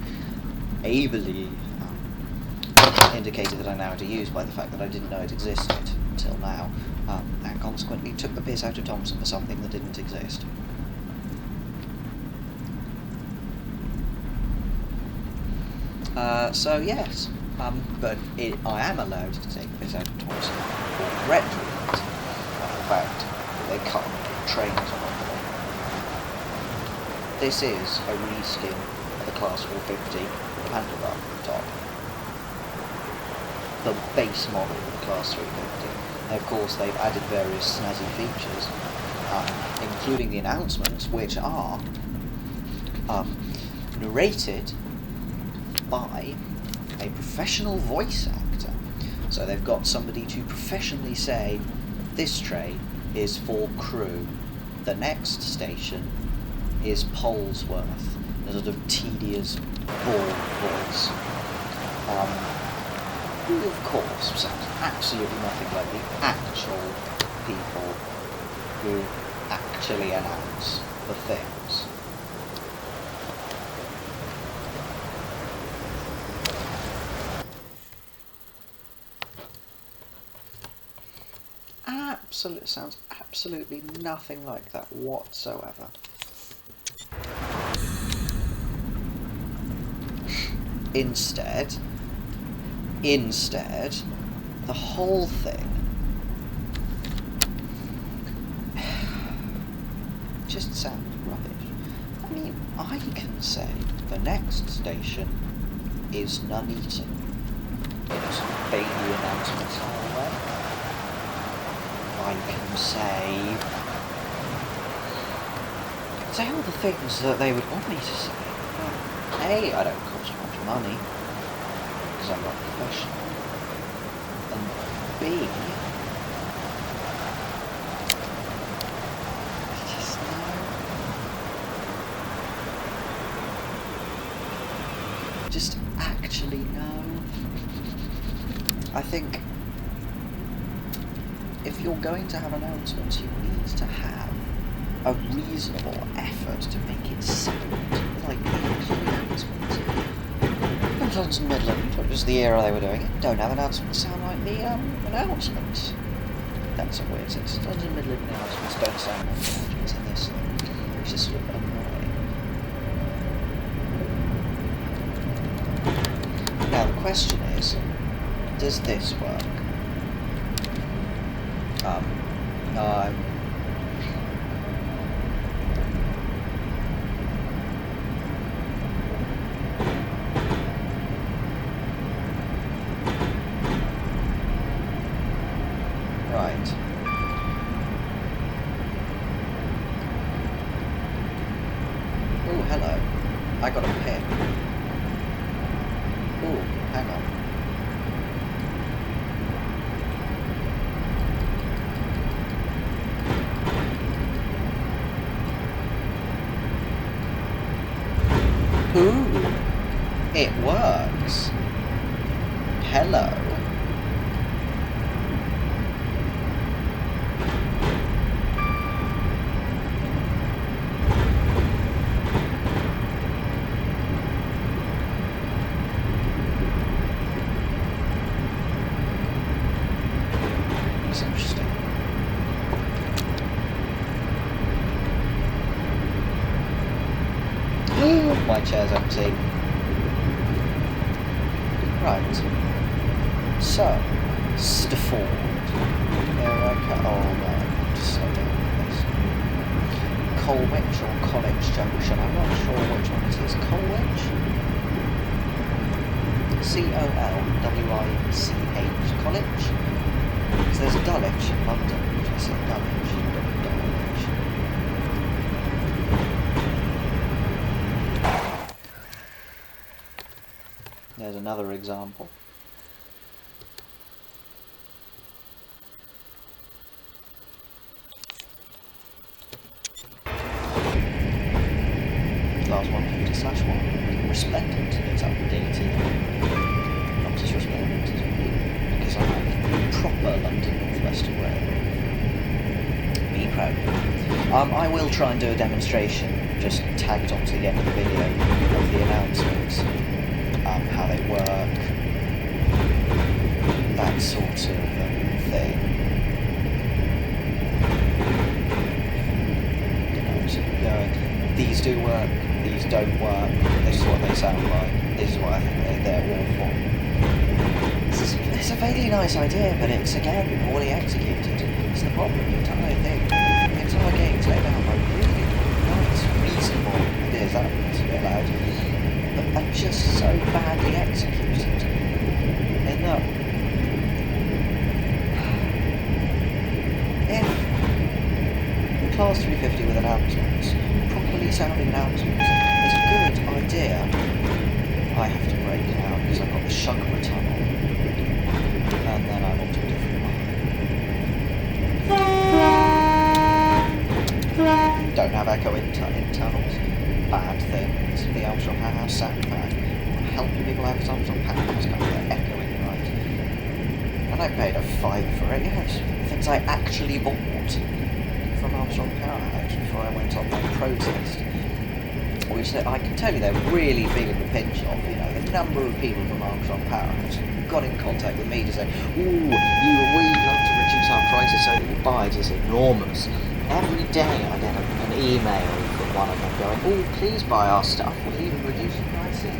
ably indicated that I know how to use by the fact that I didn't know it existed until now, and consequently took the piss out of Thompson for something that didn't exist. So yes, but I am allowed to take a piss out of Thompson for regret treatment of the fact that they cut trains on them. This is a reskin of the Class 450 handlebar top. The base model of the Class 350. And of course they've added various snazzy features, including the announcements, which are narrated by a professional voice actor. So they've got somebody to professionally say, this train is for crew, the next station is Polesworth, a sort of tedious, bored voice. Who of course sounds absolutely nothing like the actual people who actually announce the things. Sounds absolutely nothing like that whatsoever. Instead, the whole thing just sounds rubbish. I mean, I can say the next station is Nuneaton in a sort of Bailey announcement style way. I can say all the things that they would want me to say. A, I don't cost much money, because I'm not professional. And B, just no. Just actually no. I think if you're going to have announcements, you need to have a reasonable effort to make it sound like the actual announcement. And London Midland, which was the era they were doing it, don't have announcements sound like the announcements. That's a weird sense. London Midland announcements don't sound like the announcements in this thing, which is sort of annoying. Now the question is, does this work? Right. Oh, hello. I got a pick. Oh, hang on. Ooh, it works. Hello. It's interesting. My chair's empty. Right. So, Stafford. Here I come. Oh no, just slow down with this. Colwich or College Junction. I'm not sure which one it is. Colwich? Colwich. College? Because there's Dulwich in London, which I said Dulwich. Dulwich. There's another example. Class 150/1. Resplendent. It's updated. Not as resplendent as me, because I like proper London NorthWestern Railway. Me proud. I will try and do a demonstration, just tagged onto the end of the video, of the announcements. How they work, that sort of thing. You know, sort of going, these do work, these don't work, this is what they sound like, this is what I think they're awful. It's a vaguely nice idea, but it's again poorly executed. It's the problem. The entire thing, the entire game's laid out like really nice, reasonable ideas. That's a bit loud. But are just so bad sounding announcements is a good idea. I have to brake now because I've got the Shuckmer tunnel, and then I'm onto a different line. Don't have echo in tunnels. Bad things. The Armstrong Powerhouse sound bad. Helping people have Armstrong Powerhouse come with echoing right. And I paid a fine for it, yes. Things I actually bought from Armstrong Powerhouse before I went on my protest. Which I can tell you they're really feeling the pinch of, you know, the number of people from Armstrong Powerhouse got in contact with me to say, we'd love to reduce our prices so that you buy it is enormous. Every day I get an email from one of them going, please buy our stuff, we'll even reduce the prices.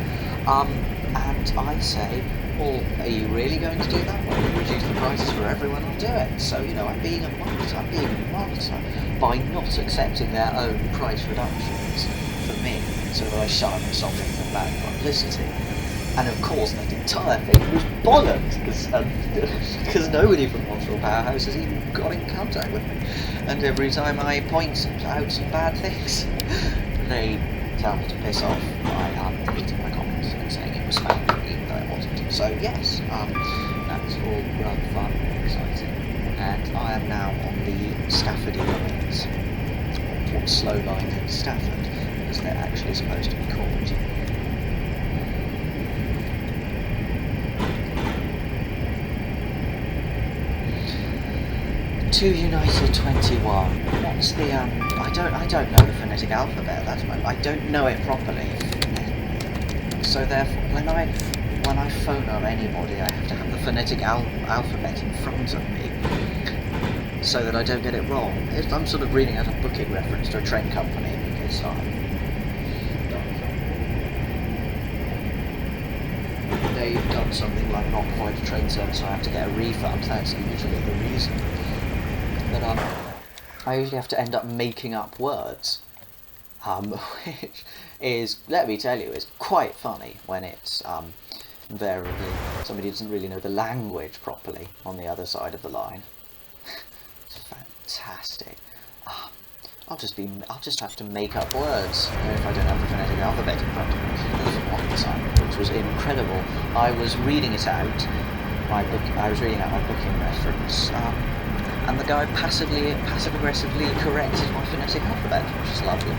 And I say, well, are you really going to do that? Well, we'll reduce the prices for everyone, I'll do it. So, you know, I'm being a martyr by not accepting their own price reductions for me, so that I shut up and stop getting them bad publicity. And of course, that entire thing was bollocks, because nobody from Armstrong Powerhouse has even got in contact with me. And every time I point out some bad things, they tell me to piss off by deleting my comments and saying it was spam, even though it wasn't. So yes, that's all rather fun and exciting. And I am now on the Stafford lines, or slow lines in Stafford, as they're actually supposed to be called. To United 21. What's the I don't know the phonetic alphabet. I don't know it properly. So therefore, when I phone up anybody, I have to have the phonetic alphabet in front of me, so that I don't get it wrong. If I'm sort of reading out a booking reference to a train company, because they've done something like not provide a train service, so I have to get a refund. That's usually the reason. But I usually have to end up making up words, which is, let me tell you, is quite funny when it's invariably somebody doesn't really know the language properly on the other side of the line. It's fantastic. I'll just have to make up words if I don't have the phonetic alphabet in front of me. There was one time which was incredible. I was reading it out. I was reading out my booking reference. And the guy passive-aggressively corrected my phonetic alphabet, which is lovely.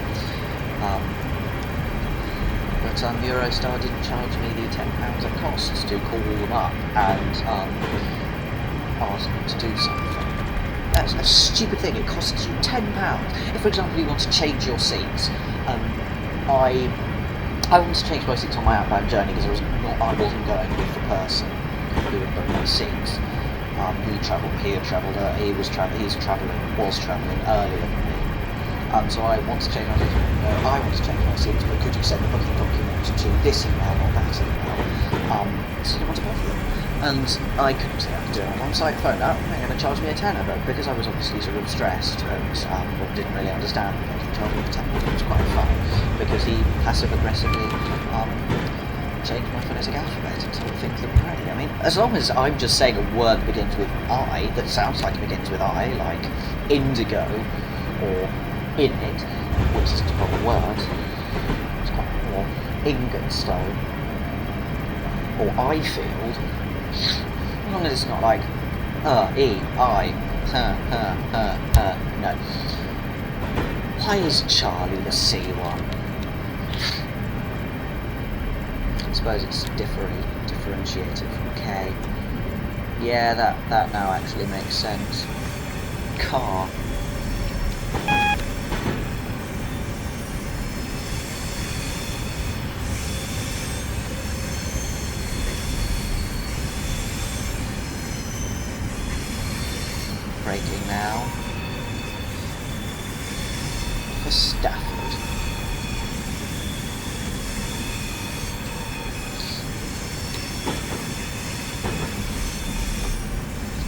But Eurostar didn't charge me the £10 it costs to call them up and ask them to do something. That's a stupid thing. It costs you £10. If, for example, you want to change your seats, I wanted to change my seats on my outbound journey because I wasn't going with the person who had booked my seats. He's travelling earlier than me. So I want to change my seats. I want to change my seats, but could you send the booking documents to this email or that email? So I didn't want to bother them. And I couldn't see how to do it. On site phone up, they're going to charge me a tenner, but because I was obviously sort of stressed and didn't really understand the person charging me a tenner, it was quite funny, because he passive-aggressively changed my phonetic alphabet and told things that were ready. I mean, as long as I'm just saying a word that begins with I, that sounds like it begins with I, like indigo, or in it, which is a proper word, it's quite more Ingatstone, or Ifield, as long as it's not like no. Why is Charlie the C one? I suppose it's differentiated from K. Yeah, that now actually makes sense. Car. Braking now for Stafford.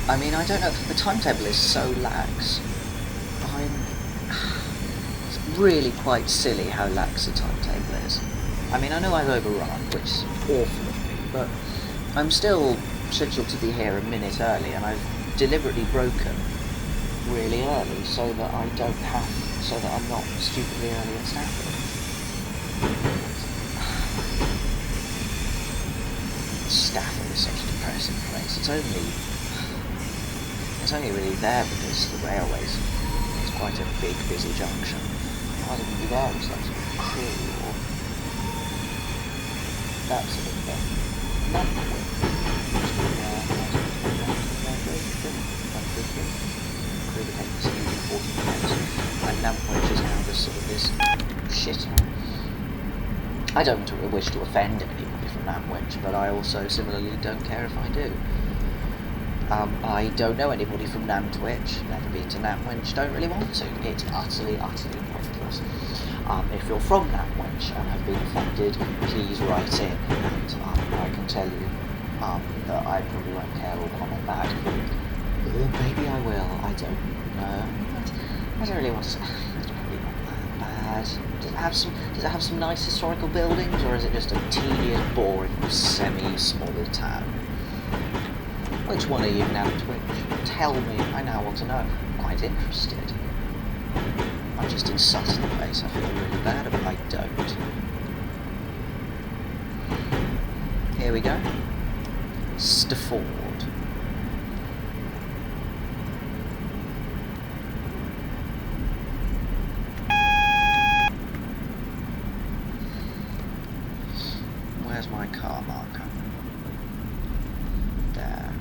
I mean, I don't know, the timetable is so lax. It's really quite silly how lax the timetable is. I mean, I know I've overrun, which is awful of me, but I'm still scheduled to be here a minute early, and I've deliberately broken really early so that I don't have so that I'm not stupidly early at Stafford. Stafford is such a depressing place. It's only really there because the railway's it's quite a big, busy junction. I don't think there was like Crewe or that sort of thing. Crewe became this huge important place, and Nantwich is now just sort of this shithole. I don't wish to offend anybody from Nantwich, but I also similarly don't care if I do. I don't know anybody from Nantwich, never been to Nantwich, don't really want to. It's utterly pointless. If you're from Nantwich and have been offended, please write in, and I can tell you that I probably won't care or comment back. Or maybe I will, I don't know. I don't really want to say. It's probably not that bad. Does it have some nice historical buildings, or is it just a tedious, boring, semi-small town? Which one are you, Nantwich? Tell me, I now want to know. I'm quite interested. I'm just in Sutton place, I feel really bad, but I don't. Here we go. Stafford. Where's my car marker? There.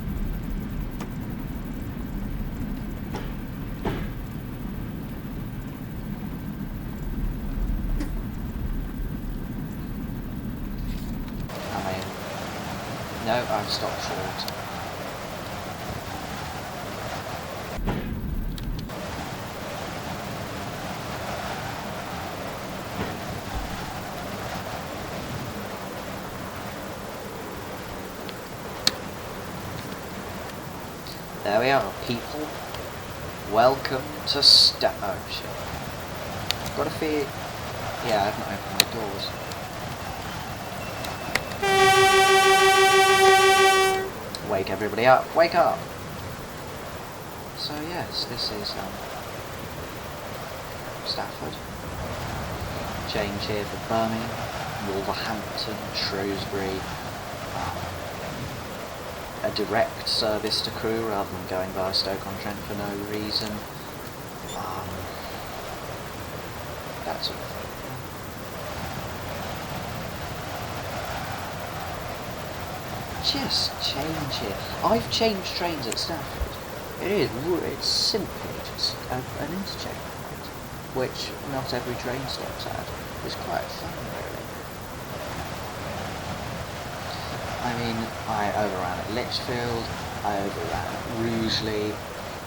No, I've stopped short. There we are, people. Welcome to Stafford. Oh shit. I've got a fear. Yeah, I've not opened my doors. Wake everybody up! Wake up! So yes, this is Stafford. Change here for Birmingham, Wolverhampton, Shrewsbury. A direct service to Crewe rather than going via Stoke-on-Trent for no reason. That sort of thing. Just change it. I've changed trains at Stafford. It's simply just an interchange point, which not every train stops at. It's quite fun, really. I mean, I overran at Lichfield, I overran at Rugeley,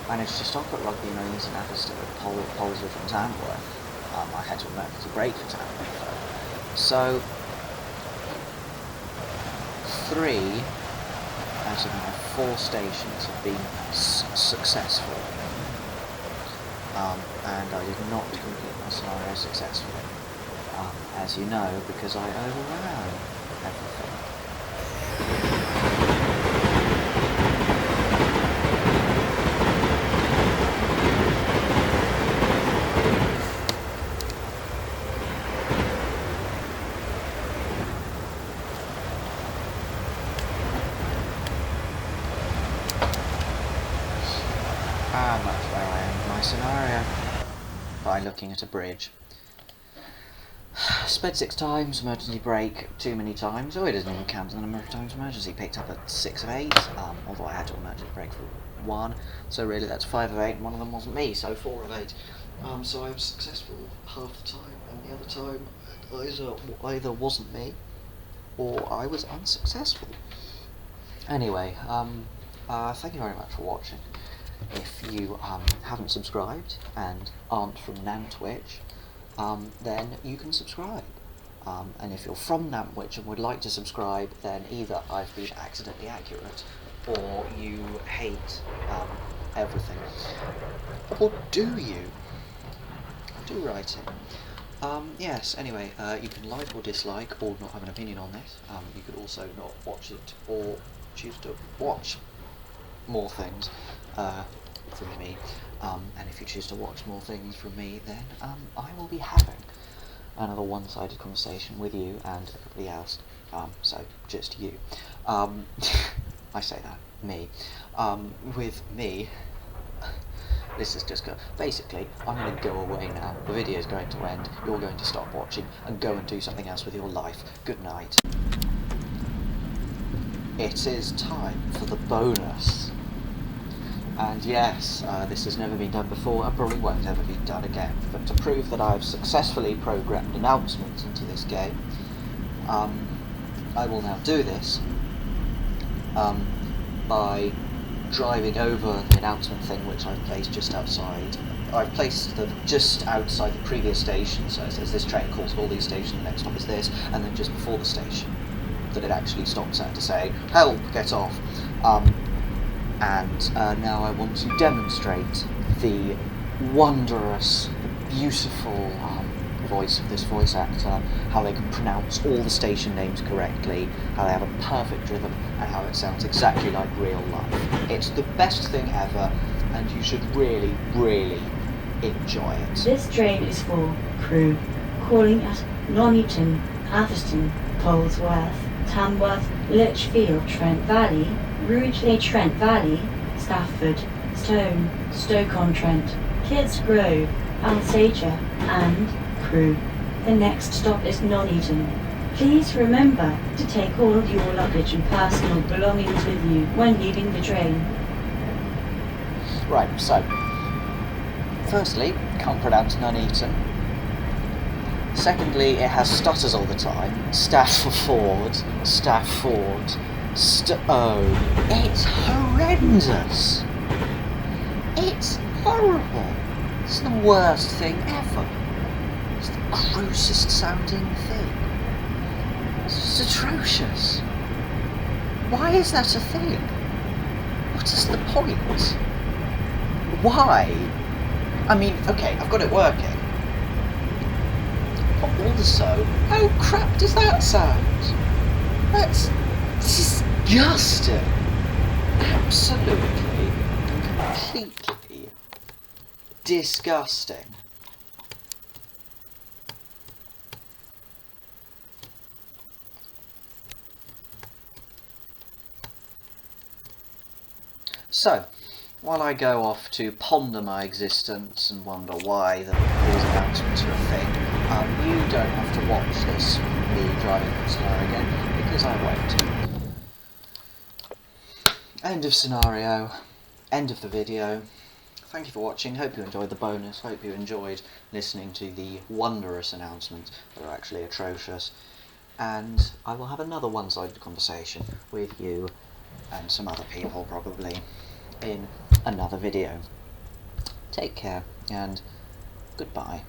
managed to stop at Rugby and Athelston at Polesworth and Tamworth. I had to emergency brake for Tamworth though. So, 3 out of my 4 stations have been successful, and I did not complete my scenario successfully, as you know, because I overran everything. And that's where I end my scenario, by looking at a bridge. Sped 6 times, emergency brake too many times. Oh, it doesn't even count the number of times emergency picked up at 6 of 8, although I had to emergency brake for 1, so really that's 5 of 8, and one of them wasn't me, so 4 of 8. So I was successful half the time, and the other time either wasn't me, or I was unsuccessful. Anyway, thank you very much for watching. If you haven't subscribed and aren't from Nantwich, then you can subscribe. And if you're from Nantwich and would like to subscribe, then either I've been accidentally accurate, or you hate everything. Or do you? Do write it. Yes, anyway, you can like or dislike or not have an opinion on this. You could also not watch it or choose to watch more things from me. And if you choose to watch more things from me, then I will be having another one-sided conversation with you and everybody else. So just you. I say that, me. With me, this is just basically, I'm going to go away now. The video is going to end. You're going to stop watching and go and do something else with your life. Good night. It is time for the bonus. And yes, this has never been done before and probably won't ever be done again. But to prove that I've successfully programmed announcements into this game, I will now do this by driving over the announcement thing, which I've placed just outside. I've placed them just outside the previous station, so it says this train calls for all these stations, the next stop is this, and then just before the station that it actually stops at to say, help, get off. And now I want to demonstrate the wondrous, beautiful voice of this voice actor, how they can pronounce all the station names correctly, how they have a perfect rhythm, and how it sounds exactly like real life. It's the best thing ever, and you should really, really enjoy it. This train is for crew calling at Nuneaton, Atherstone, Polesworth, Tamworth, Lichfield, Trent Valley, Rugeley, Trent Valley, Stafford, Stone, Stoke-on-Trent, Kids Grove, Alsager, and crew. The next stop is Nuneaton. Please remember to take all of your luggage and personal belongings with you when leaving the train. Right, so, firstly, can't pronounce Nuneaton. Secondly, it has stutters all the time. Stafford, Stone. It's horrendous. It's horrible. It's the worst thing ever. It's the grossest sounding thing. It's just atrocious. Why is that a thing? What is the point? Why? I mean, okay, I've got it working. But also, how crap does that sound? That's disgusting. Absolutely, completely disgusting. So, while I go off to ponder my existence and wonder why these announcements are a thing, you don't have to watch this, me driving from slow again, because I won't. End of scenario, end of the video. Thank you for watching, hope you enjoyed the bonus, hope you enjoyed listening to the wondrous announcements that are actually atrocious, and I will have another one-sided conversation with you and some other people probably in another video. Take care and goodbye.